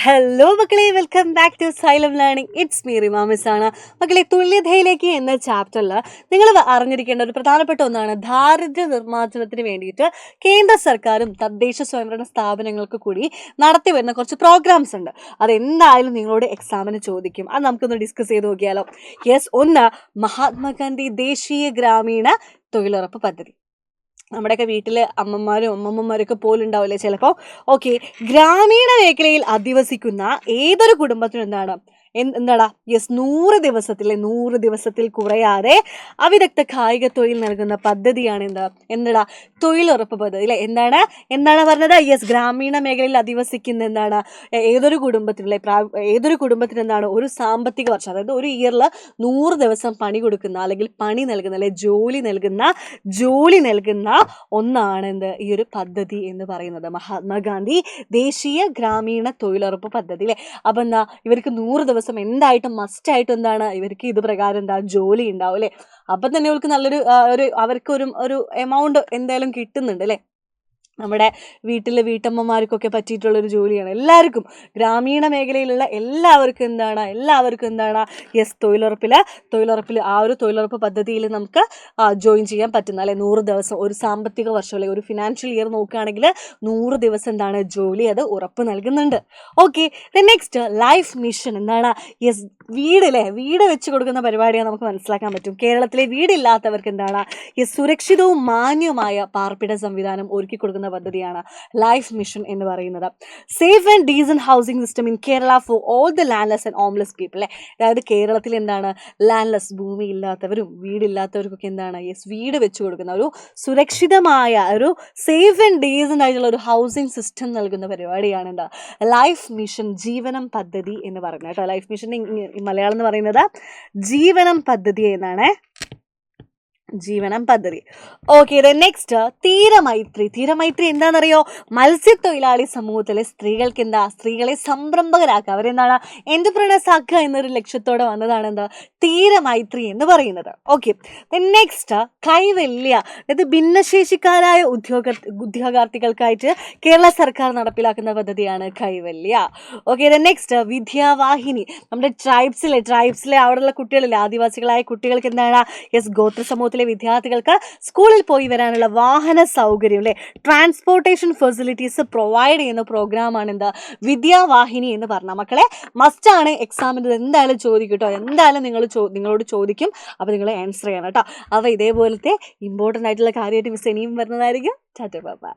Hello മക്കളെ, welcome back to Xylem learning. It's me Rima miss ആണ്. മക്കളെ, തുല്യതയിലേക്ക് എന്ന ചാപ്റ്ററിൽ നിങ്ങൾ അറിഞ്ഞിരിക്കേണ്ട ഒരു പ്രധാനപ്പെട്ട ഒന്നാണ് ദാരിദ്ര്യ നിർമ്മാർജ്ജനത്തിന് വേണ്ടിയിട്ട് കേന്ദ്ര സർക്കാരും തദ്ദേശ സ്വയംഭരണ സ്ഥാപനങ്ങൾക്ക് കൂടി നടത്തി വരുന്ന കുറച്ച് പ്രോഗ്രാംസ് ഉണ്ട്. അതെന്തായാലും നിങ്ങളോട് എക്സാമിന് ചോദിക്കും. അത് നമുക്കൊന്ന് ഡിസ്കസ് ചെയ്ത് നോക്കിയാലോ? യെസ്, ഒന്ന് മഹാത്മാഗാന്ധി ദേശീയ ഗ്രാമീണ തൊഴിലുറപ്പ് പദ്ധതി. നമ്മുടെയൊക്കെ വീട്ടിൽ അമ്മമാരും അമ്മമ്മമാരൊക്കെ പോലും ഉണ്ടാവില്ലേ ചിലപ്പോൾ. ഓക്കെ, ഗ്രാമീണ മേഖലയിൽ അധിവസിക്കുന്ന ഏതൊരു കുടുംബത്തിനും എന്താടാ യെസ് 100 ദിവസത്തിൽ കുറയാതെ അവിദഗ്ധ കായിക തൊഴിൽ നൽകുന്ന പദ്ധതിയാണ് എന്താ തൊഴിലുറപ്പ് പദ്ധതി അല്ലെ. എന്താണ് പറഞ്ഞത്? യെസ്, ഗ്രാമീണ മേഖലയിൽ അധിവസിക്കുന്ന ഏതൊരു കുടുംബത്തിന് എന്താണ് ഒരു സാമ്പത്തിക വർഷം, അതായത് ഒരു ഇയറിൽ 100 ദിവസം പണി കൊടുക്കുന്ന അല്ലെങ്കിൽ പണി നൽകുന്ന അല്ലെ ജോലി നൽകുന്ന ഒന്നാണ് ഈ ഒരു പദ്ധതി എന്ന് പറയുന്നത്. മഹാത്മാഗാന്ധി ദേശീയ ഗ്രാമീണ തൊഴിലുറപ്പ് പദ്ധതി അല്ലെ. അപ്പൊ ഇവർക്ക് 100 ദിവസം എന്തായിട്ടും മസ്റ്റായിട്ടും ഇവർക്ക് ഇത് പ്രകാരം ജോലി ഉണ്ടാവും അല്ലെ. അപ്പൊ തന്നെ ഇവർക്ക് നല്ലൊരു അവർക്ക് ഒരു എമൗണ്ട് എന്തായാലും കിട്ടുന്നുണ്ട് അല്ലെ. നമ്മുടെ വീട്ടമ്മമാർക്കൊക്കെ പറ്റിയിട്ടുള്ളൊരു ജോലിയാണ്. എല്ലാവർക്കും ഗ്രാമീണ മേഖലയിലുള്ള എല്ലാവർക്കും യെസ് തൊഴിലുറപ്പിൽ ആ ഒരു തൊഴിലുറപ്പ് പദ്ധതിയിൽ നമുക്ക് ജോയിൻ ചെയ്യാൻ പറ്റുന്ന അല്ലെ. 100 ദിവസം ഒരു സാമ്പത്തിക വർഷം അല്ലെ ഒരു ഫിനാൻഷ്യൽ ഇയർ നോക്കുകയാണെങ്കിൽ 100 ദിവസം ജോലി അത് ഉറപ്പ് നൽകുന്നുണ്ട്. Okay, next life mission yes വീട് വെച്ച് കൊടുക്കുന്ന പരിപാടിയാണ്. നമുക്ക് മനസ്സിലാക്കാൻ പറ്റും. കേരളത്തിലെ വീടില്ലാത്തവർക്ക് യെസ് സുരക്ഷിതവും മാന്യവുമായ പാർപ്പിട സംവിധാനം ഒരുക്കി കൊടുക്കുന്ന പദ്ധതിയാണ് ലൈഫ് മിഷൻ എന്ന് പറയുന്നത്. Safe and decent housing system in Kerala for all the landless and homeless people അല്ലെ. അതായത് കേരളത്തിൽ ലാൻഡ്ലെസ് ഭൂമി ഇല്ലാത്തവരും വീടില്ലാത്തവർക്കൊക്കെ യെസ് വീട് വെച്ച് കൊടുക്കുന്ന ഒരു സുരക്ഷിതമായ ഒരു സേഫ് ആൻഡ് ഡീസന്റ് ആയിട്ടുള്ള ഒരു ഹൗസിംഗ് സിസ്റ്റം നൽകുന്ന പരിപാടിയാണ് ലൈഫ് മിഷൻ ജീവനം പദ്ധതി എന്ന് പറയുന്നത് കേട്ടോ. ലൈഫ് മിഷൻ മലയാളം എന്ന് പറയുന്നത് ജീവനം പദ്ധതി എന്നാണ്. ജീവനം പദ്ധതി. ഓക്കെ, നെക്സ്റ്റ് തീരമൈത്രി എന്താണെന്നറിയോ? മത്സ്യത്തൊഴിലാളി സമൂഹത്തിലെ സ്ത്രീകളെ സംരംഭകരാക്കുക, എന്റർപ്രണേഴ്സ് ആക്കുക എന്നൊരു ലക്ഷ്യത്തോടെ വന്നതാണ് തീരമൈത്രി എന്ന് പറയുന്നത്. ഓക്കെ, നെക്സ്റ്റ് കൈവല്യ, അതായത് ഭിന്നശേഷിക്കാരായ ഉദ്യോഗാർത്ഥികൾക്കായിട്ട് കേരള സർക്കാർ നടപ്പിലാക്കുന്ന പദ്ധതിയാണ് കൈവല്യ. Okay, next Vidyavahini. നമ്മുടെ ട്രൈബ്സിലെ അവിടെയുള്ള കുട്ടികളില്ലേ, ആദിവാസികളായ കുട്ടികൾക്ക് യെസ് ഗോത്ര സമൂഹത്തിൽ വിദ്യാർത്ഥികൾക്ക് സ്കൂളിൽ പോയി വരാനുള്ള വാഹന സൗകര്യം അല്ലെ, ട്രാൻസ്പോർട്ടേഷൻ ഫെസിലിറ്റീസ് പ്രൊവൈഡ് ചെയ്യുന്ന പ്രോഗ്രാമാണ് വിദ്യാവാഹിനി എന്ന് പറഞ്ഞ. മക്കളെ മസ്റ്റ് ആണ്, എക്സാമിന് എന്തായാലും ചോദിക്കും കേട്ടോ. എന്തായാലും നിങ്ങളോട് ചോദിക്കും. അപ്പോൾ നിങ്ങൾ ആൻസർ ചെയ്യണം കേട്ടോ. അപ്പോൾ ഇതേപോലത്തെ ഇമ്പോർട്ടൻ്റ് ആയിട്ടുള്ള കാര്യമായിട്ട് മിസ് ഇനിയും വരുന്നതായിരിക്കും. Tata bye.